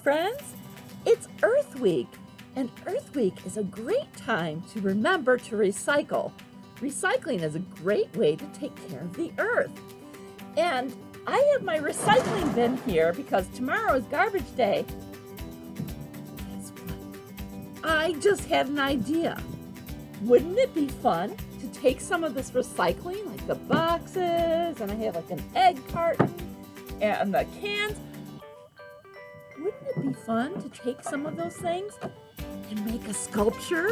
friends! It's Earth Week, and Earth Week is a great time to remember to recycle. Recycling is a great way to take care of the earth. And I have my recycling bin here because tomorrow is garbage day. Guess what? I just had an idea. Wouldn't it be fun to take some of this recycling, like the boxes, and I have like an egg carton and the cans. Wouldn't it be fun to take some of those things and make a sculpture,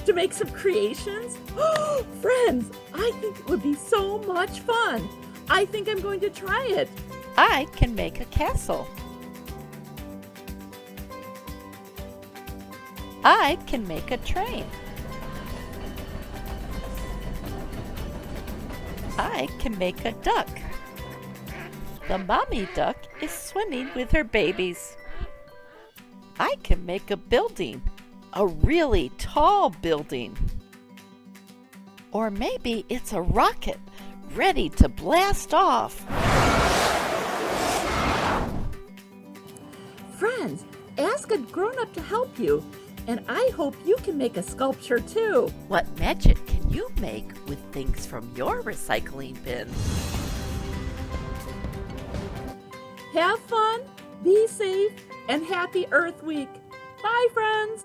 to make some creations? Oh, friends, I think it would be so much fun. I think I'm going to try it. I can make a castle. I can make a train. I can make a duck. The mommy duck is swimming with her babies. I can make a building, a really tall building. Or maybe it's a rocket ready to blast off. Friends, ask a grown-up to help you, and I hope you can make a sculpture too. What magic can you make with things from your recycling bin? Have fun, be safe, and happy Earth Week. Bye, friends.